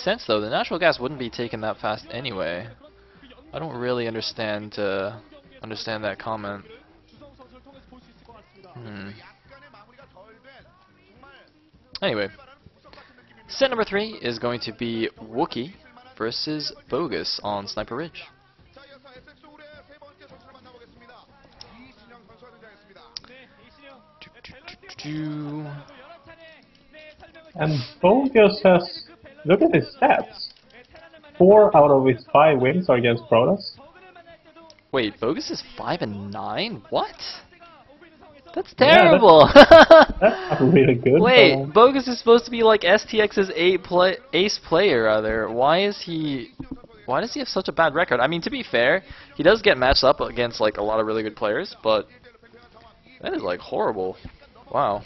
sense though. The natural gas wouldn't be taken that fast anyway. I don't really understand that comment. Anyway, set number 3 is going to be Wooki versus BoguS on Sniper Ridge. And BoguS has, look at his stats. 4 out of his 5 wins are against Protoss. Wait, BoguS is 5-9? What? That's terrible! Yeah, that's not really good. Wait, BoguS is supposed to be like STX's ace player, rather. Why does he have such a bad record? I mean, to be fair, he does get matched up against like a lot of really good players, but that is like horrible. Wow.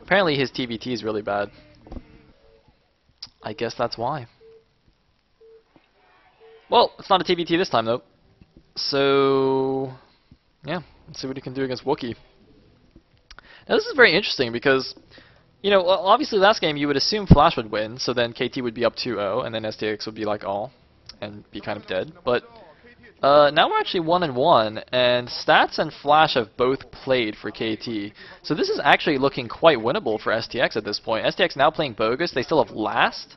Apparently his TVT is really bad. I guess that's why. Well, it's not a TVT this time though. So yeah, let's see what he can do against Wooki. Now this is very interesting because, you know, obviously last game you would assume Flash would win, so then KT would be up 2-0, and then STX would be like all, and be kind of dead. But now we're actually 1-1, and Stats and Flash have both played for KT. So this is actually looking quite winnable for STX at this point. STX now playing BoguS, they still have last.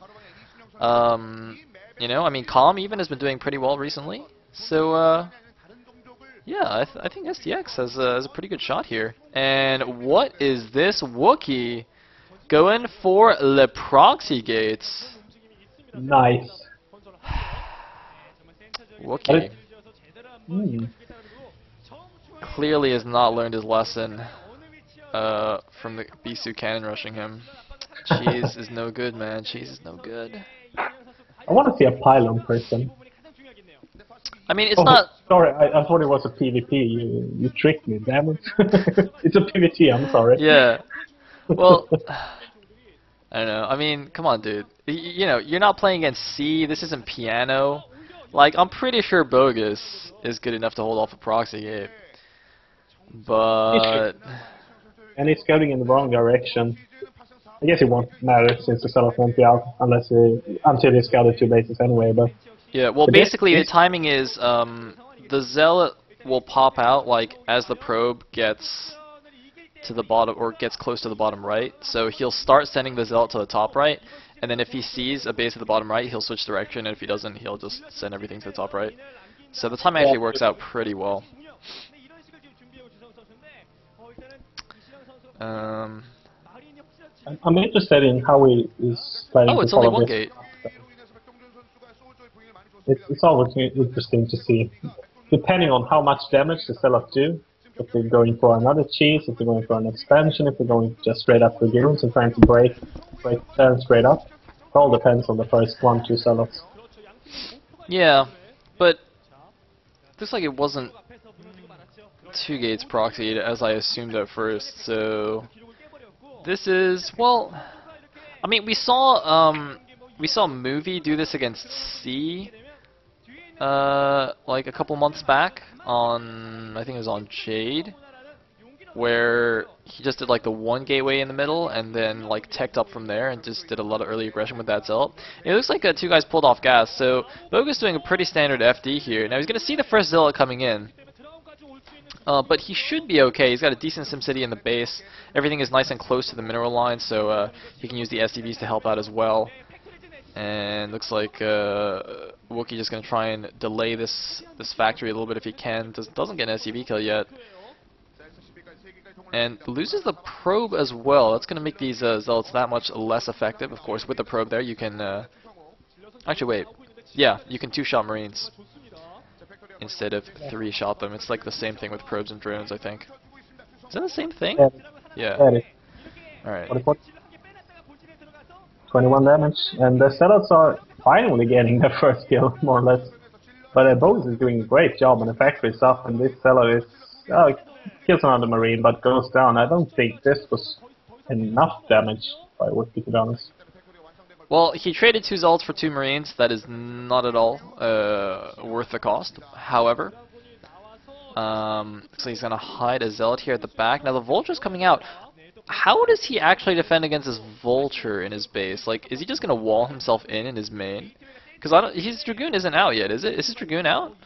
You know, I mean, Calm even has been doing pretty well recently. So, yeah, I think STX has a pretty good shot here. And what is this Wooki going for the proxy gates? Nice. Wooki clearly has not learned his lesson from the Bisu cannon rushing him. Cheese is no good, man. Cheese is no good. I want to see a pylon person. I mean, it's not... Sorry, I thought it was a PvP. You tricked me, damn it. It's a PvT, I'm sorry. Yeah. Well, I don't know. I mean, come on, dude. You know, you're not playing against C. This isn't piano. Like, I'm pretty sure BoguS is good enough to hold off a proxy gate. But... And he's scouting in the wrong direction. I guess it won't matter since the setup won't be out until he scouted 2 bases anyway, but... Yeah, well, basically the timing is the Zealot will pop out like as the probe gets to the bottom or gets close to the bottom right. So he'll start sending the Zealot to the top right, and then if he sees a base at the bottom right, he'll switch direction, and if he doesn't, he'll just send everything to the top right. So the timing actually works out pretty well. I'm interested in how he is planning to it's only follow one this. gate. It's always interesting to see, depending on how much damage the Zealots do, if they're going for another cheese, if they're going for an expansion, if they're going just straight up for goons and trying to break them straight up. It all depends on the first 1-2 Zealots. Yeah, but looks like it wasn't 2 gates proxied as I assumed at first, so this is, well, I mean, we saw Movie do this against C like a couple months back on, I think it was on Jade, where he just did like the 1 gateway in the middle and then like teched up from there and just did a lot of early aggression with that Zealot. It looks like 2 guys pulled off gas, so BoguS doing a pretty standard FD here. Now he's going to see the first Zealot coming in. But he should be okay. He's got a decent SimCity in the base. Everything is nice and close to the mineral line, so he can use the SCVs to help out as well. And looks like Wooki just going to try and delay this factory a little bit if he can. Doesn't get an SCV kill yet. And loses the probe as well. That's going to make these Zealots that much less effective. Of course, with the probe there, you can... actually, wait. Yeah, you can 2-shot Marines instead of 3-shot them. It's like the same thing with probes and drones, I think. Is that the same thing? Yeah. Alright. 21 damage, and the Zealots are finally getting their first kill, more or less. But BoguS is doing a great job on the factory stuff, and this Zealot is... kills another Marine, but goes down. I don't think this was enough damage by Wooki, to be honest. Well, he traded 2 Zealots for 2 Marines. That is not at all worth the cost. However, so he's going to hide a Zealot here at the back. Now the Vulture's coming out. how does he actually defend against this Vulture in his base? Like, is he just gonna wall himself in his main? Because his Dragoon isn't out yet, is it? Is his Dragoon out?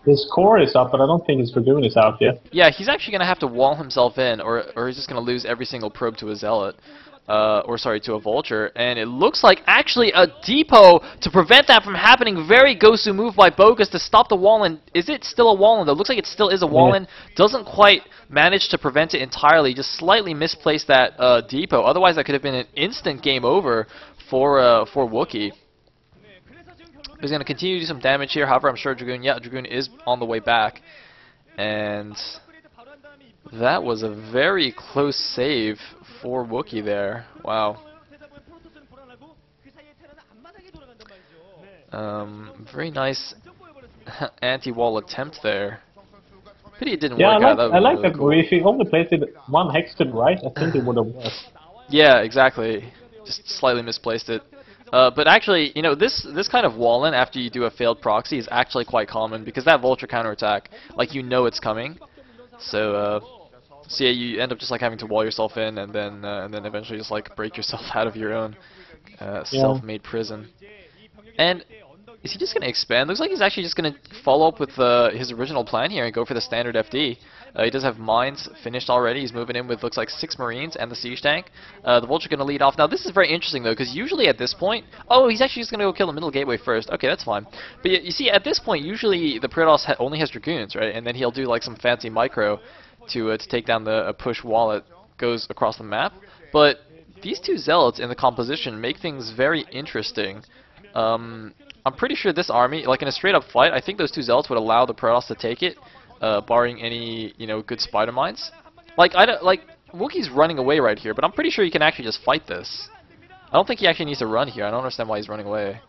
His core is up, but I don't think his Dragoon is out yet. Yeah, he's actually gonna have to wall himself in, or he's just gonna lose every single probe to a Zealot. Or sorry, to a Vulture, and it looks like actually a depot to prevent that from happening. Very Gosu move by BoguS to stop the wall-in. Is it still a wall-in though? Looks like it still is a wall-in. Doesn't quite manage to prevent it entirely, just slightly misplaced that depot. Otherwise that could have been an instant game over for Wooki. He's going to continue to do some damage here, however I'm sure Dragoon is on the way back. And that was a very close save for Wooki there. Wow. Very nice anti-wall attempt there. Pity it didn't work out. I like really that. Cool. If he only placed it one hex to the right, I think it would have worked. Yeah, exactly. Just slightly misplaced it. But actually, you know, this kind of wall-in after you do a failed proxy is actually quite common because that Vulture counterattack, like you know it's coming. So yeah, you end up just like having to wall yourself in and then eventually just like break yourself out of your own self-made prison. And is he just going to expand? Looks like he's actually just going to follow up with his original plan here and go for the standard FD. He does have mines finished already. He's moving in with, looks like, 6 Marines and the siege tank. The Vulture going to lead off. Now, this is very interesting, though, because usually at this point... Oh, he's actually just going to go kill the middle gateway first. Okay, that's fine. But you see, at this point, usually the Protoss only has Dragoons, right? And then he'll do, like, some fancy micro to take down the push wall that goes across the map. But these two Zealots in the composition make things very interesting. I'm pretty sure this army, like in a straight-up fight, I think those two Zealots would allow the Protoss to take it, barring any, you know, good spider mines. Like Wookie's running away right here, but I'm pretty sure he can actually just fight this. I don't think he actually needs to run here. I don't understand why he's running away.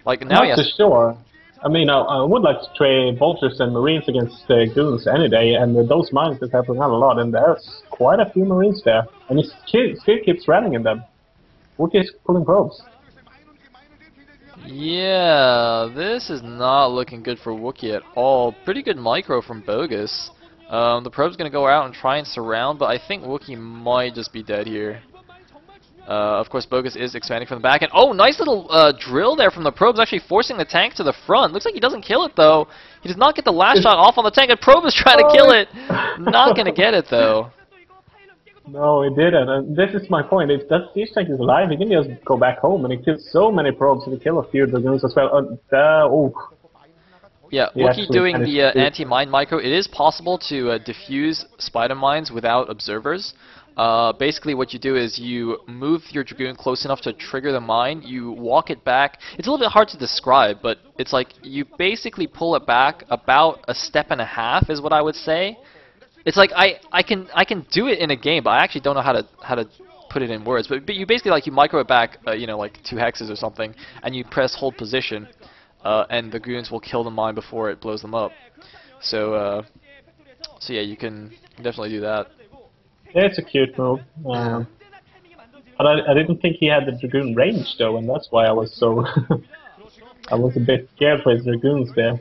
Like now he has. Not so sure. I mean, I would like to trade Vultures and Marines against Goons any day, and those mines is helping out a lot, and there's quite a few Marines there, and he still keeps running in them. Wookie's pulling probes. Yeah, this is not looking good for Wooki at all. Pretty good micro from BoguS. The probe's going to go out and try and surround, but I think Wooki might just be dead here. Of course, BoguS is expanding from the back end. Oh, nice little drill there from the probes, actually forcing the tank to the front. Looks like he doesn't kill it, though. He does not get the last shot off on the tank, and probe is trying to kill it. Not going to get it, though. No, it didn't, and this is my point. If that siege tank is alive, he can just go back home, and he kills so many probes, and he kills a few Dragoons as well. Yeah, Wooki doing the anti-mine micro. It is possible to diffuse spider mines without observers. Basically what you do is you move your Dragoon close enough to trigger the mine, you walk it back. It's a little bit hard to describe, but it's like you basically pull it back about a step and a half is what I would say. It's like I can do it in a game, but I actually don't know how to put it in words. But you basically like you micro it back, you know, like 2 hexes or something, and you press hold position, and the goons will kill the mine before it blows them up. So yeah, you can definitely do that. Yeah, it's a cute move. But I didn't think he had the Dragoon range though, and that's why I was so I was a bit scared for his Dragoons there.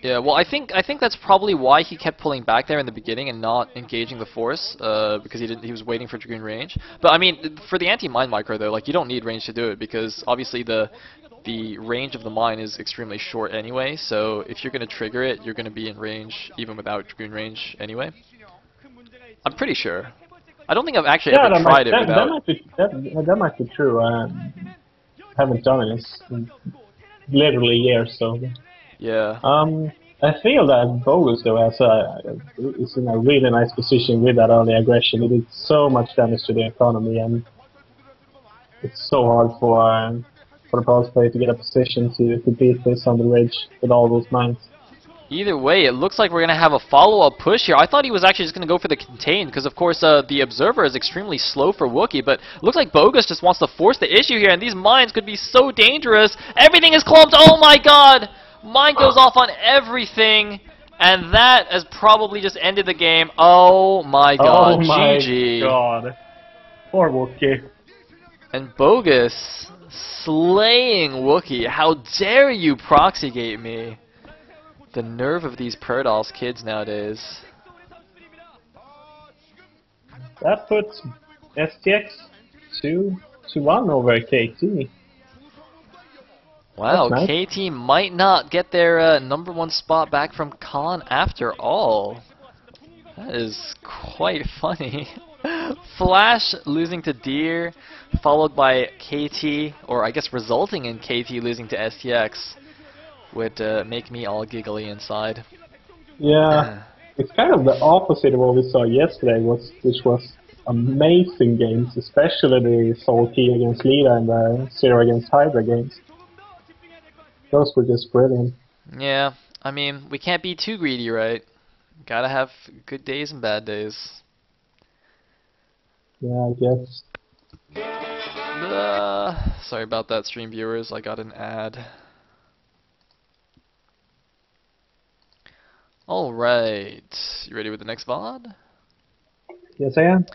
Yeah, well, I think that's probably why he kept pulling back there in the beginning and not engaging the force, because he was waiting for Dragoon range. But I mean, for the anti-mine micro though, like you don't need range to do it because obviously the range of the mine is extremely short anyway. So if you're going to trigger it, you're going to be in range even without Dragoon range anyway. I'm pretty sure. I don't think I've actually ever tried it without. That might be true. I haven't done it in literally years, so. Yeah. I feel that BoguS though is in a really nice position with that early aggression. It did so much damage to the economy, and it's so hard for the Protoss player to get a position to beat this on the ridge with all those mines. Either way, it looks like we're going to have a follow-up push here. I thought he was actually just going to go for the contain, because of course the Observer is extremely slow for Wooki, but it looks like BoguS just wants to force the issue here, and these mines could be so dangerous. Everything is clumped. Oh my god! Mine goes off on everything, and that has probably just ended the game. Oh my god, oh my GG. God. Poor Wooki. And BoguS slaying Wooki. How dare you proxygate me? The nerve of these Protoss kids nowadays. That puts STX 2-1 over KT. Wow, That's nice. KT might not get their #1 spot back from Khan after all. That is quite funny. Flash losing to Deer, followed by KT, or I guess resulting in KT losing to STX, would make me all giggly inside. Yeah, it's kind of the opposite of what we saw yesterday, which was amazing games, especially the Soul Key against Lita and the Zero against Hydra games. Those were just brilliant. Yeah, I mean, we can't be too greedy, right? Gotta have good days and bad days. Yeah, I guess. Sorry about that, stream viewers. I got an ad. Alright, you ready with the next VOD? Yes, I am.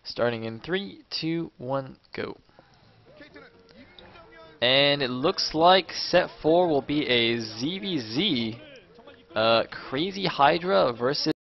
Starting in 3, 2, 1, go. And it looks like set 4 will be a ZVZ, Crazy Hydra versus